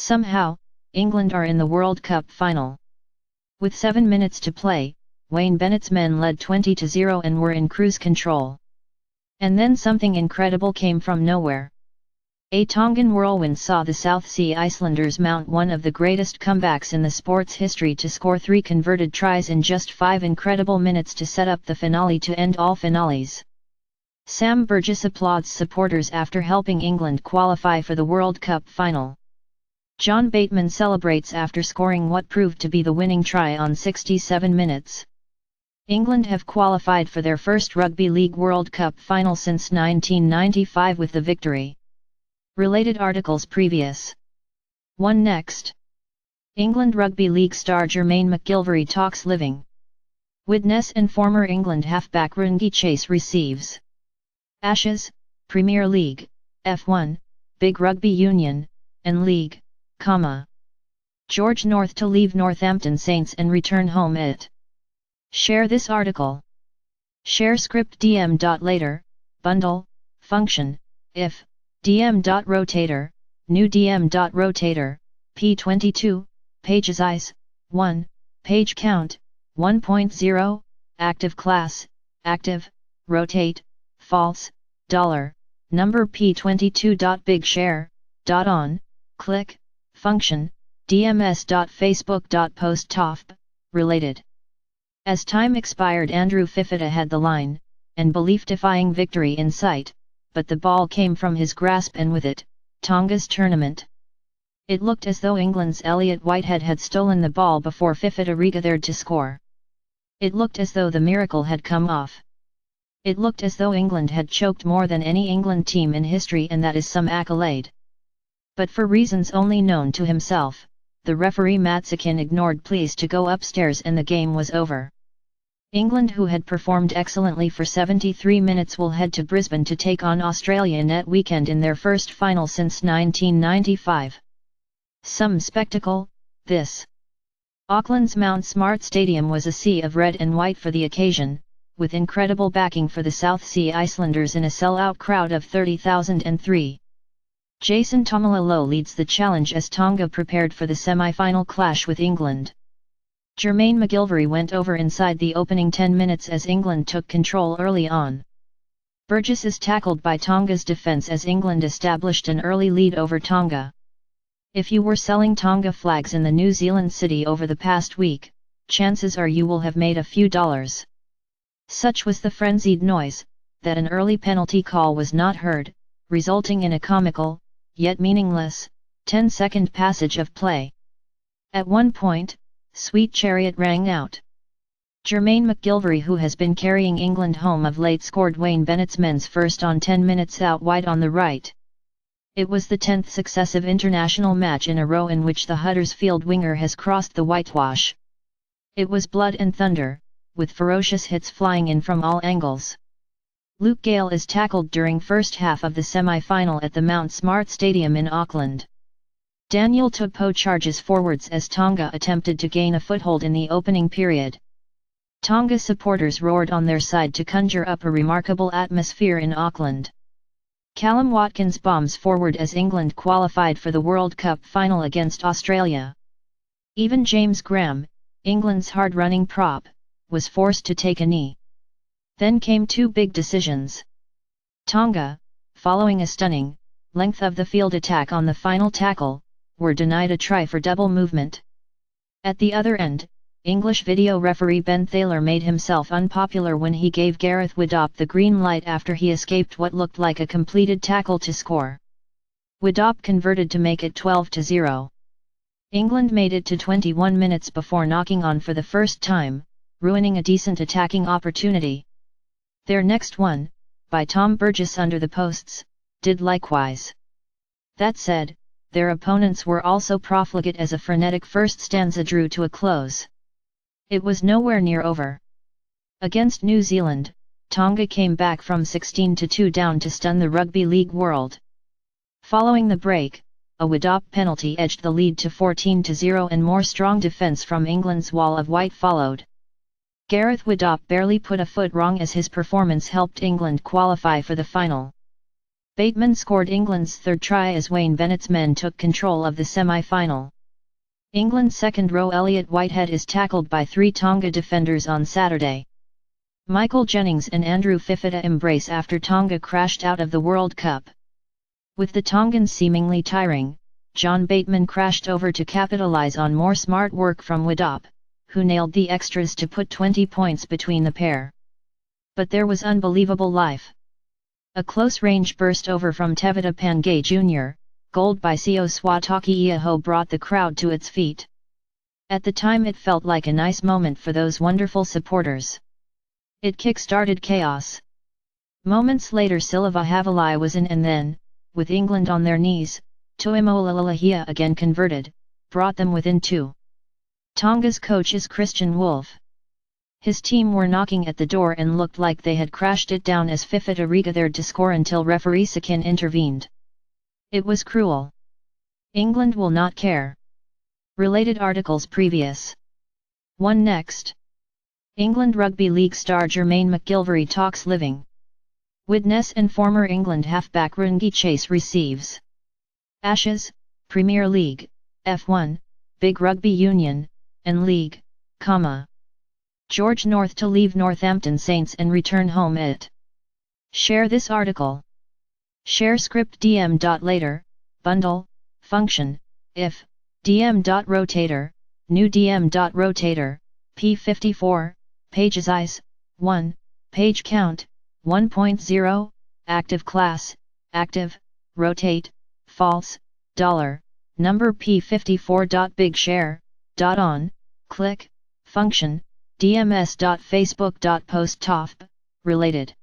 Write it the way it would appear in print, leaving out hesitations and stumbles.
Somehow, England are in the World Cup final. With 7 minutes to play, Wayne Bennett's men led 20-0 and were in cruise control. And then something incredible came from nowhere. A Tongan whirlwind saw the South Sea Islanders mount one of the greatest comebacks in the sport's history to score 3 converted tries in just 5 incredible minutes to set up the finale to end all finales. Sam Burgess applauds supporters after helping England qualify for the World Cup final. John Bateman celebrates after scoring what proved to be the winning try on 67 minutes. England have qualified for their first Rugby League World Cup final since 1995 with the victory. Related articles previous. 1 Next. England Rugby League star Jermaine McGilvery talks living witness and former England halfback Rungi Chase receives Ashes, Premier League, F1, Big Rugby Union, and League, George North to leave Northampton Saints and return home it. Share this article. Share script dm.later, bundle, function, if, dm.rotator, new dm.rotator, p22, page size, 1, page count, 1.0, active class, active, rotate, false, dollar, number p22.bigshare, .on, click, function, dms.facebook.post tofp, related. As time expired, Andrew Fifita had the line, and belief-defying victory in sight, but the ball came from his grasp and with it, Tonga's tournament. It looked as though England's Elliot Whitehead had stolen the ball before Fifita regathered to score. It looked as though the miracle had come off. It looked as though England had choked more than any England team in history, and that is some accolade. But for reasons only known to himself, the referee Matsakin ignored pleas to go upstairs and the game was over. England, who had performed excellently for 73 minutes, will head to Brisbane to take on Australia net weekend in their first final since 1995. Some spectacle, this. Auckland's Mount Smart Stadium was a sea of red and white for the occasion, with incredible backing for the South Sea Islanders in a sell-out crowd of 30,003. Jason Taumalolo leads the challenge as Tonga prepared for the semi-final clash with England. Jermaine McGilvery went over inside the opening 10 minutes as England took control early on. Burgess is tackled by Tonga's defence as England established an early lead over Tonga. If you were selling Tonga flags in the New Zealand city over the past week, chances are you will have made a few dollars. Such was the frenzied noise, that an early penalty call was not heard, resulting in a comical, yet meaningless, 10-second passage of play. At one point, Sweet Chariot rang out. Jermaine McGilvery, who has been carrying England home of late, scored Wayne Bennett's men's first on 10 minutes out wide on the right. It was the 10th successive international match in a row in which the Huddersfield winger has crossed the whitewash. It was blood and thunder, with ferocious hits flying in from all angles. Luke Gale is tackled during first half of the semi-final at the Mount Smart Stadium in Auckland. Daniel Tupou charges forwards as Tonga attempted to gain a foothold in the opening period. Tonga supporters roared on their side to conjure up a remarkable atmosphere in Auckland. Callum Watkins bombs forward as England qualified for the World Cup final against Australia. Even James Graham, England's hard-running prop, was forced to take a knee. Then came 2 big decisions. Tonga, following a stunning, length of the field attack on the final tackle, were denied a try for double movement. At the other end, English video referee Ben Thaler made himself unpopular when he gave Gareth Widdop the green light after he escaped what looked like a completed tackle to score. Widdop converted to make it 12-0. England made it to 21 minutes before knocking on for the first time, ruining a decent attacking opportunity. Their next one, by Tom Burgess under the posts, did likewise. That said, their opponents were also profligate as a frenetic first stanza drew to a close. It was nowhere near over. Against New Zealand, Tonga came back from 16-2 down to stun the rugby league world. Following the break, a Widdop penalty edged the lead to 14-0 and more strong defence from England's wall of white followed. Gareth Widdop barely put a foot wrong as his performance helped England qualify for the final. Bateman scored England's third try as Wayne Bennett's men took control of the semi-final. England's second row Elliot Whitehead is tackled by 3 Tonga defenders on Saturday. Michael Jennings and Andrew Fifita embrace after Tonga crashed out of the World Cup. With the Tongans seemingly tiring, John Bateman crashed over to capitalise on more smart work from Wadop, who nailed the extras to put 20 points between the pair. But there was unbelievable life. A close-range burst over from Tevita Pangai Jr., goaled by Sio Swataki Iaho brought the crowd to its feet. At the time it felt like a nice moment for those wonderful supporters. It kick-started chaos. Moments later Silva Havalai was in and then, with England on their knees, Toimolalahia again converted, brought them within 2. Tonga's coach is Christian Wolff. His team were knocking at the door and looked like they had crashed it down as Fifita regathered to score until referee Sakin intervened. It was cruel. England will not care. Related articles previous. 1 next. England Rugby League star Jermaine McGilvery talks living Widnes and former England halfback Rungi Chase receives Ashes, Premier League, F1, Big Rugby Union, and League, George North to leave Northampton Saints and return home it. Share this article. Share script dm.later, bundle, function, if, dm.rotator, new dm.rotator, p54, page size, 1, page count, 1.0, active class, active, rotate, false, $, number p54.bigshare.on, click, function, dms.facebook.post related.